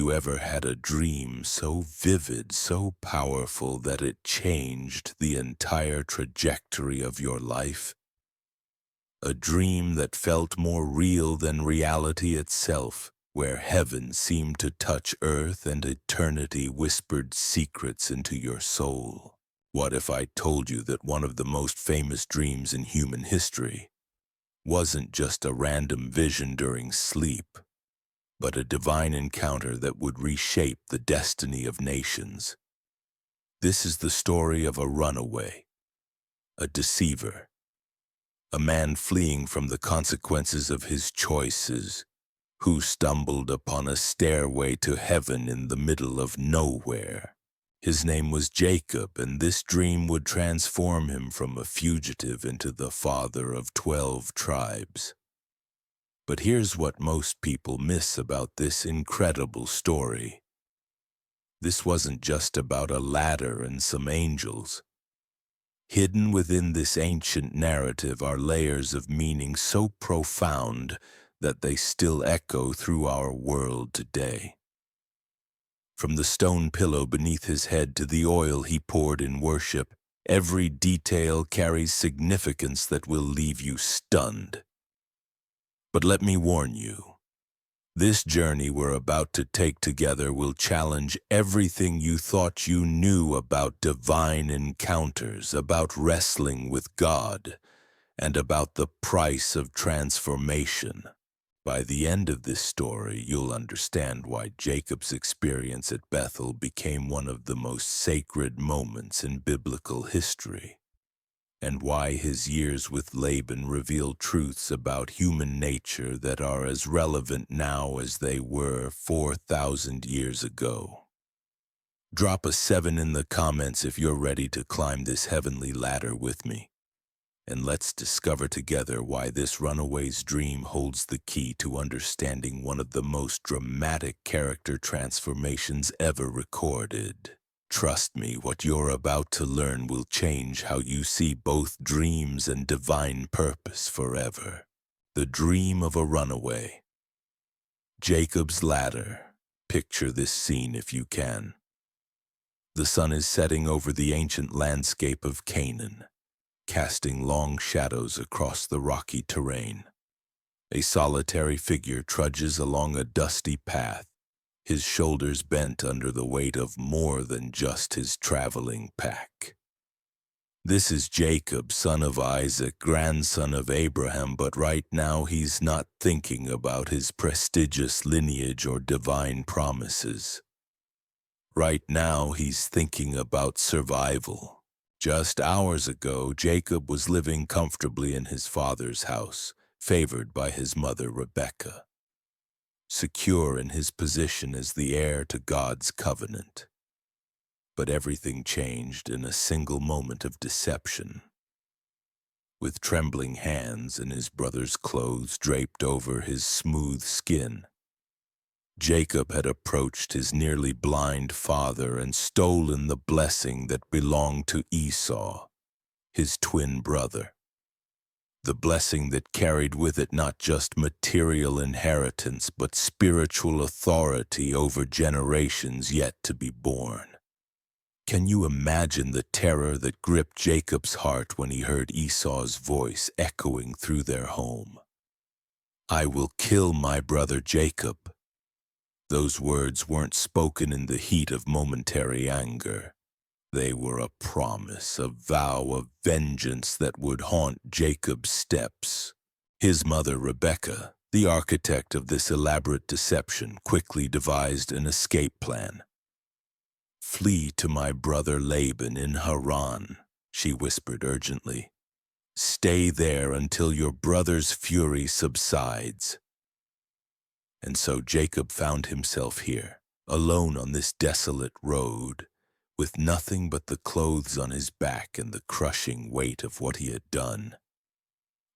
you ever had a dream so vivid, so powerful that it changed the entire trajectory of your life? A dream that felt more real than reality itself, where heaven seemed to touch earth and eternity whispered secrets into your soul. What if I told you that one of the most famous dreams in human history wasn't just a random vision during sleep, but a divine encounter that would reshape the destiny of nations? This is the story of a runaway, a deceiver, a man fleeing from the consequences of his choices, who stumbled upon a stairway to heaven in the middle of nowhere. His name was Jacob, and this dream would transform him from a fugitive into the father of 12 tribes. But here's what most people miss about this incredible story. This wasn't just about a ladder and some angels. Hidden within this ancient narrative are layers of meaning so profound that they still echo through our world today. From the stone pillow beneath his head to the oil he poured in worship, every detail carries significance that will leave you stunned. But let me warn you, this journey we're about to take together will challenge everything you thought you knew about divine encounters, about wrestling with God, and about the price of transformation. By the end of this story, you'll understand why Jacob's experience at Bethel became one of the most sacred moments in biblical history, and why his years with Laban reveal truths about human nature that are as relevant now as they were 4,000 years ago. Drop a 7 in the comments if you're ready to climb this heavenly ladder with me, and let's discover together why this runaway's dream holds the key to understanding one of the most dramatic character transformations ever recorded. Trust me, what you're about to learn will change how you see both dreams and divine purpose forever. The dream of a runaway. Jacob's ladder. Picture this scene if you can. The sun is setting over the ancient landscape of Canaan, casting long shadows across the rocky terrain. A solitary figure trudges along a dusty path, his shoulders bent under the weight of more than just his traveling pack. This is Jacob, son of Isaac, grandson of Abraham, but right now he's not thinking about his prestigious lineage or divine promises. Right now he's thinking about survival. Just hours ago, Jacob was living comfortably in his father's house, favored by his mother Rebekah, secure in his position as the heir to God's covenant. But everything changed in a single moment of deception. With trembling hands and his brother's clothes draped over his smooth skin, Jacob had approached his nearly blind father and stolen the blessing that belonged to Esau, his twin brother. The blessing that carried with it not just material inheritance, but spiritual authority over generations yet to be born. Can you imagine the terror that gripped Jacob's heart when he heard Esau's voice echoing through their home? "I will kill my brother Jacob." Those words weren't spoken in the heat of momentary anger. They were a promise, a vow of vengeance that would haunt Jacob's steps. His mother, Rebekah, the architect of this elaborate deception, quickly devised an escape plan. "Flee to my brother Laban in Haran," she whispered urgently. "Stay there until your brother's fury subsides." And so Jacob found himself here, alone on this desolate road, with nothing but the clothes on his back and the crushing weight of what he had done.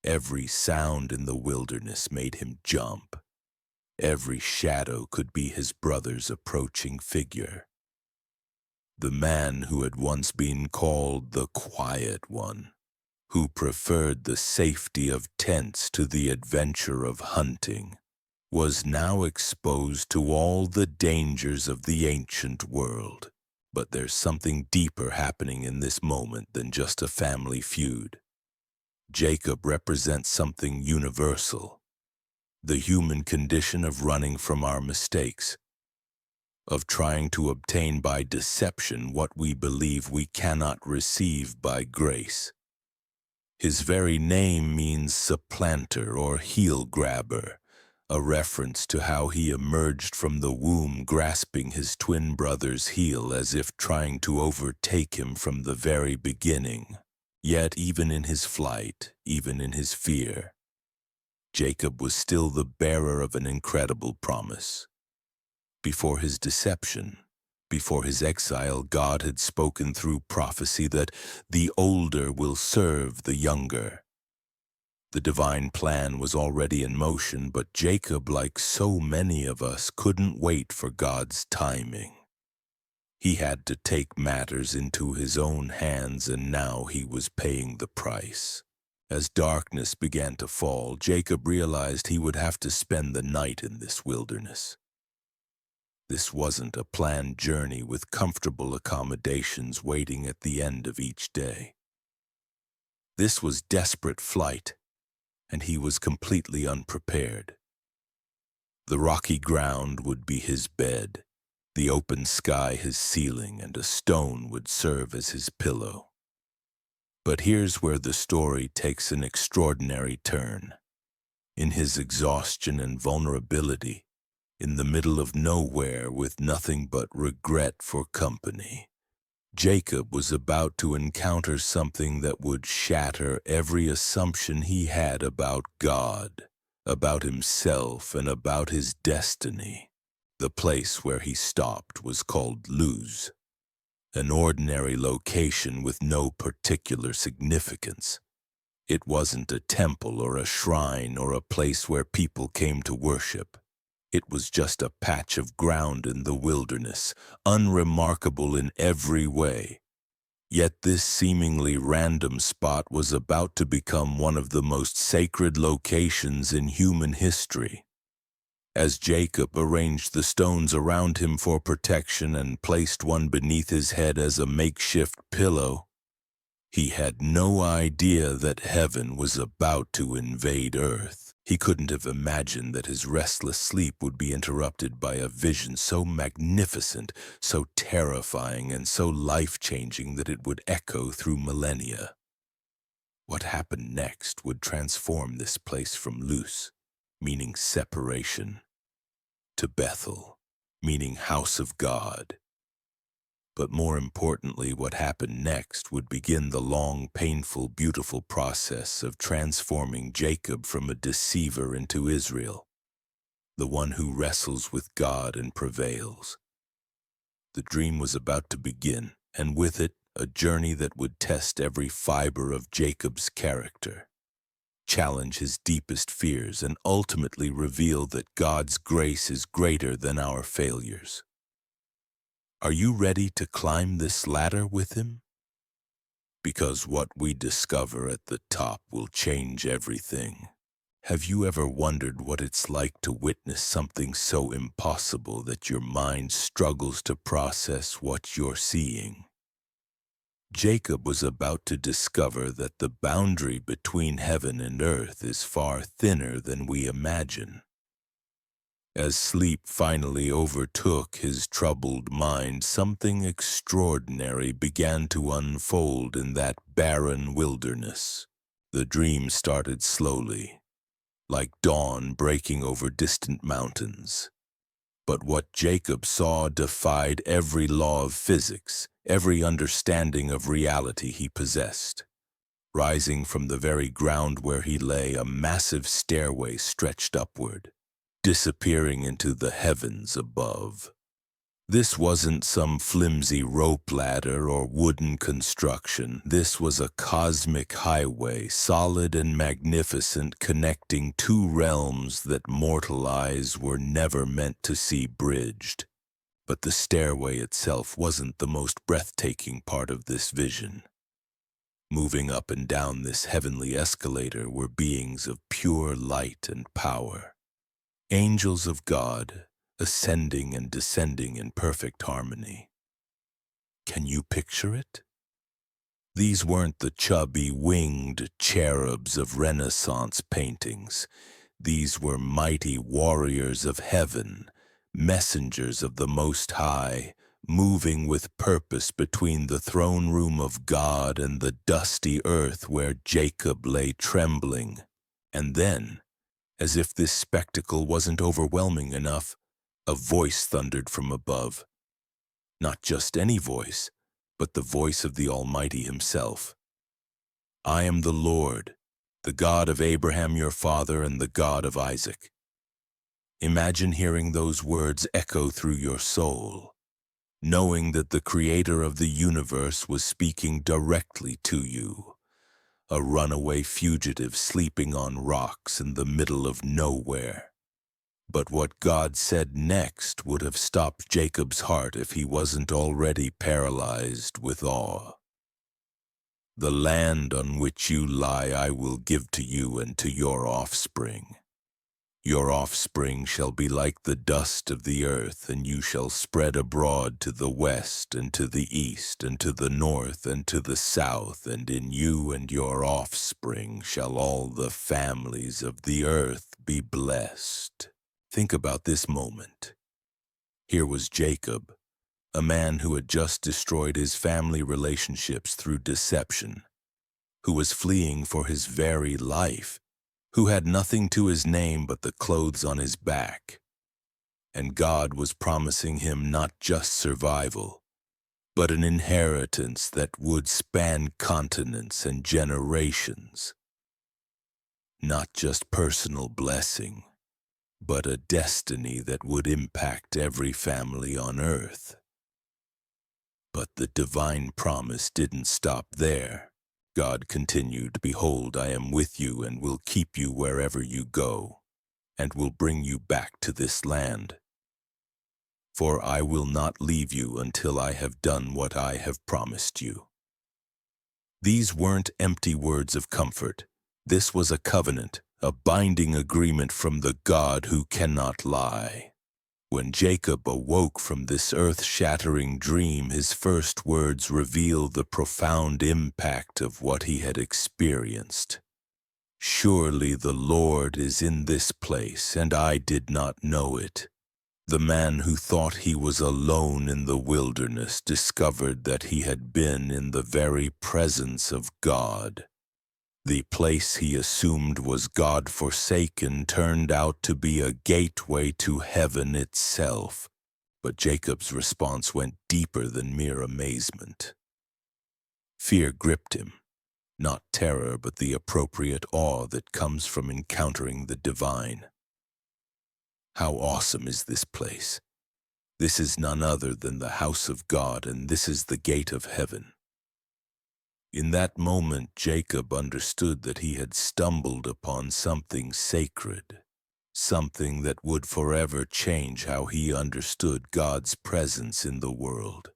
Every sound in the wilderness made him jump. Every shadow could be his brother's approaching figure. The man who had once been called the Quiet One, who preferred the safety of tents to the adventure of hunting, was now exposed to all the dangers of the ancient world. But there's something deeper happening in this moment than just a family feud. Jacob represents something universal, the human condition of running from our mistakes, of trying to obtain by deception what we believe we cannot receive by grace. His very name means supplanter or heel grabber, a reference to how he emerged from the womb grasping his twin brother's heel as if trying to overtake him from the very beginning. Yet even in his flight, even in his fear, Jacob was still the bearer of an incredible promise. Before his deception, before his exile, God had spoken through prophecy that the older will serve the younger. The divine plan was already in motion, but Jacob, like so many of us, couldn't wait for God's timing. He had to take matters into his own hands, and now he was paying the price. As darkness began to fall, Jacob realized he would have to spend the night in this wilderness. This wasn't a planned journey with comfortable accommodations waiting at the end of each day. This was desperate flight, and he was completely unprepared. The rocky ground would be his bed, the open sky his ceiling, and a stone would serve as his pillow. But here's where the story takes an extraordinary turn. In his exhaustion and vulnerability, in the middle of nowhere with nothing but regret for company, Jacob was about to encounter something that would shatter every assumption he had about God, about himself, and about his destiny. The place where he stopped was called Luz, an ordinary location with no particular significance. It wasn't a temple or a shrine or a place where people came to worship. It was just a patch of ground in the wilderness, unremarkable in every way. Yet this seemingly random spot was about to become one of the most sacred locations in human history. As Jacob arranged the stones around him for protection and placed one beneath his head as a makeshift pillow, he had no idea that heaven was about to invade earth. He couldn't have imagined that his restless sleep would be interrupted by a vision so magnificent, so terrifying, and so life-changing that it would echo through millennia. What happened next would transform this place from Luz, meaning separation, to Bethel, meaning house of God. But more importantly, what happened next would begin the long, painful, beautiful process of transforming Jacob from a deceiver into Israel, the one who wrestles with God and prevails. The dream was about to begin, and with it, a journey that would test every fiber of Jacob's character, challenge his deepest fears, and ultimately reveal that God's grace is greater than our failures. Are you ready to climb this ladder with him? Because what we discover at the top will change everything. Have you ever wondered what it's like to witness something so impossible that your mind struggles to process what you're seeing? Jacob was about to discover that the boundary between heaven and earth is far thinner than we imagine. As sleep finally overtook his troubled mind, something extraordinary began to unfold in that barren wilderness. The dream started slowly, like dawn breaking over distant mountains. But what Jacob saw defied every law of physics, every understanding of reality he possessed. Rising from the very ground where he lay, a massive stairway stretched upward, disappearing into the heavens above. This wasn't some flimsy rope ladder or wooden construction. This was a cosmic highway, solid and magnificent, connecting two realms that mortal eyes were never meant to see bridged. But the stairway itself wasn't the most breathtaking part of this vision. Moving up and down this heavenly escalator were beings of pure light and power. Angels of God, ascending and descending in perfect harmony. Can you picture it? These weren't the chubby, winged cherubs of Renaissance paintings. These were mighty warriors of heaven, messengers of the Most High, moving with purpose between the throne room of God and the dusty earth where Jacob lay trembling. And then, as if this spectacle wasn't overwhelming enough, a voice thundered from above. Not just any voice, but the voice of the Almighty Himself. I am the Lord, the God of Abraham your father and the God of Isaac. Imagine hearing those words echo through your soul, knowing that the Creator of the universe was speaking directly to you, a runaway fugitive sleeping on rocks in the middle of nowhere. But what God said next would have stopped Jacob's heart if he wasn't already paralyzed with awe. The land on which you lie I will give to you and to your offspring. Your offspring shall be like the dust of the earth, and you shall spread abroad to the west and to the east and to the north and to the south, and in you and your offspring shall all the families of the earth be blessed. Think about this moment. Here was Jacob, a man who had just destroyed his family relationships through deception, who was fleeing for his very life, who had nothing to his name but the clothes on his back. And God was promising him not just survival, but an inheritance that would span continents and generations. Not just personal blessing, but a destiny that would impact every family on earth. But the divine promise didn't stop there. God continued, Behold, I am with you and will keep you wherever you go, and will bring you back to this land. For I will not leave you until I have done what I have promised you. These weren't empty words of comfort. This was a covenant, a binding agreement from the God who cannot lie. When Jacob awoke from this earth-shattering dream, his first words reveal the profound impact of what he had experienced. Surely the Lord is in this place, and I did not know it. The man who thought he was alone in the wilderness discovered that he had been in the very presence of God. The place he assumed was God-forsaken turned out to be a gateway to heaven itself. But Jacob's response went deeper than mere amazement. Fear gripped him, not terror, but the appropriate awe that comes from encountering the divine. How awesome is this place! This is none other than the house of God, and this is the gate of heaven. In that moment, Jacob understood that he had stumbled upon something sacred, something that would forever change how he understood God's presence in the world.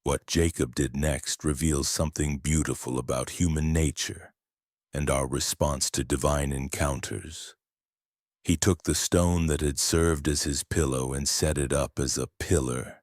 What Jacob did next reveals something beautiful about human nature and our response to divine encounters. He took the stone that had served as his pillow and set it up as a pillar,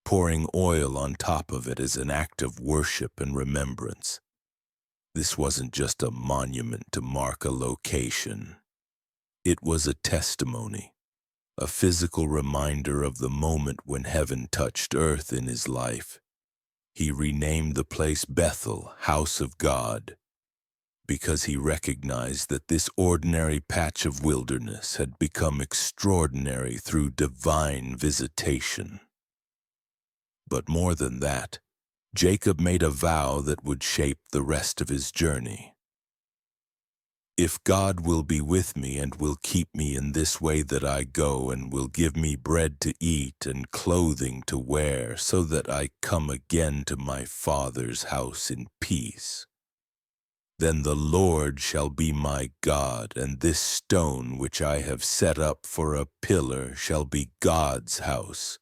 pouring oil on top of it as an act of worship and remembrance. This wasn't just a monument to mark a location. It was a testimony, a physical reminder of the moment when heaven touched earth in his life. He renamed the place Bethel, House of God, because he recognized that this ordinary patch of wilderness had become extraordinary through divine visitation. But more than that, Jacob made a vow that would shape the rest of his journey. If God will be with me and will keep me in this way that I go, and will give me bread to eat and clothing to wear, so that I come again to my father's house in peace, then the Lord shall be my God, and this stone which I have set up for a pillar shall be God's house.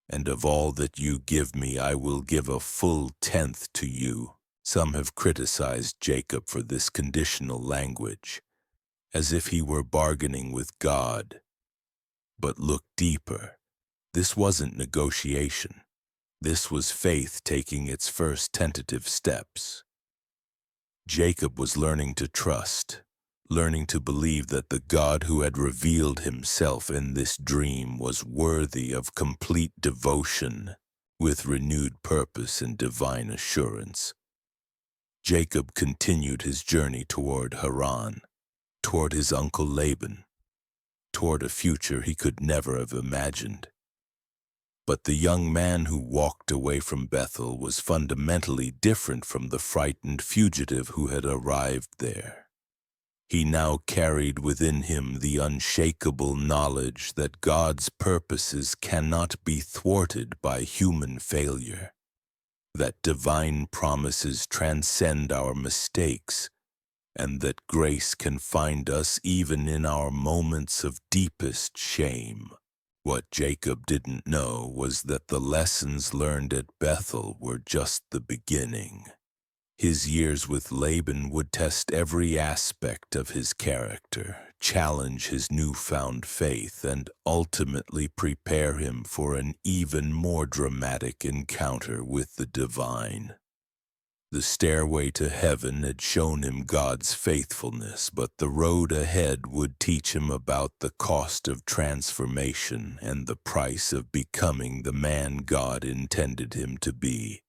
And of all that you give me, I will give a full tenth to you. Some have criticized Jacob for this conditional language, as if he were bargaining with God. But look deeper. This wasn't negotiation. This was faith taking its first tentative steps. Jacob was learning to trust, learning to believe that the God who had revealed himself in this dream was worthy of complete devotion, with renewed purpose and divine assurance. Jacob continued his journey toward Haran, toward his uncle Laban, toward a future he could never have imagined. But the young man who walked away from Bethel was fundamentally different from the frightened fugitive who had arrived there. He now carried within him the unshakable knowledge that God's purposes cannot be thwarted by human failure, that divine promises transcend our mistakes, and that grace can find us even in our moments of deepest shame. What Jacob didn't know was that the lessons learned at Bethel were just the beginning. His years with Laban would test every aspect of his character, challenge his newfound faith, and ultimately prepare him for an even more dramatic encounter with the divine. The stairway to heaven had shown him God's faithfulness, but the road ahead would teach him about the cost of transformation and the price of becoming the man God intended him to be.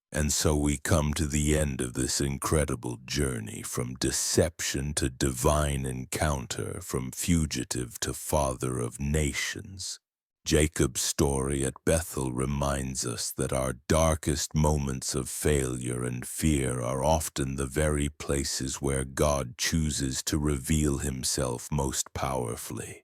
And so we come to the end of this incredible journey, from deception to divine encounter, from fugitive to father of nations. Jacob's story at Bethel reminds us that our darkest moments of failure and fear are often the very places where God chooses to reveal himself most powerfully.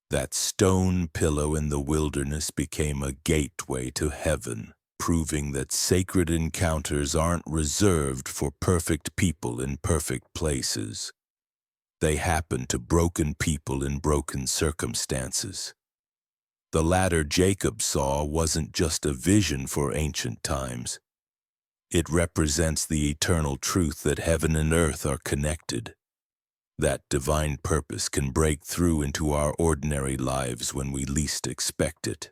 That stone pillow in the wilderness became a gateway to heaven, proving that sacred encounters aren't reserved for perfect people in perfect places. They happen to broken people in broken circumstances. The ladder Jacob saw wasn't just a vision for ancient times. It represents the eternal truth that heaven and earth are connected. That divine purpose can break through into our ordinary lives when we least expect it.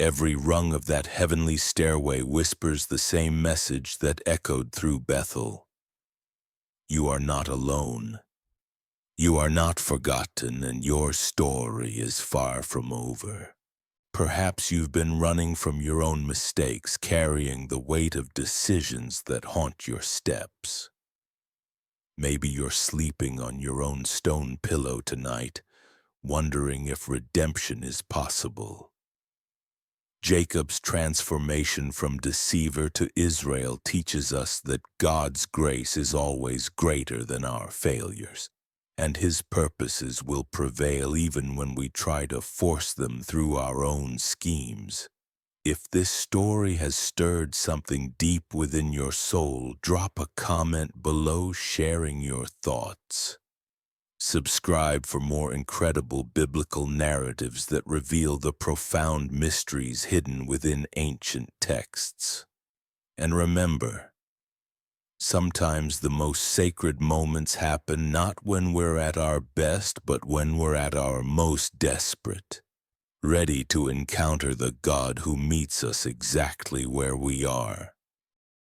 Every rung of that heavenly stairway whispers the same message that echoed through Bethel. You are not alone. You are not forgotten, and your story is far from over. Perhaps you've been running from your own mistakes, carrying the weight of decisions that haunt your steps. Maybe you're sleeping on your own stone pillow tonight, wondering if redemption is possible. Jacob's transformation from deceiver to Israel teaches us that God's grace is always greater than our failures, and his purposes will prevail even when we try to force them through our own schemes. If this story has stirred something deep within your soul, drop a comment below sharing your thoughts. Subscribe for more incredible biblical narratives that reveal the profound mysteries hidden within ancient texts. And remember, sometimes the most sacred moments happen not when we're at our best, but when we're at our most desperate, ready to encounter the God who meets us exactly where we are.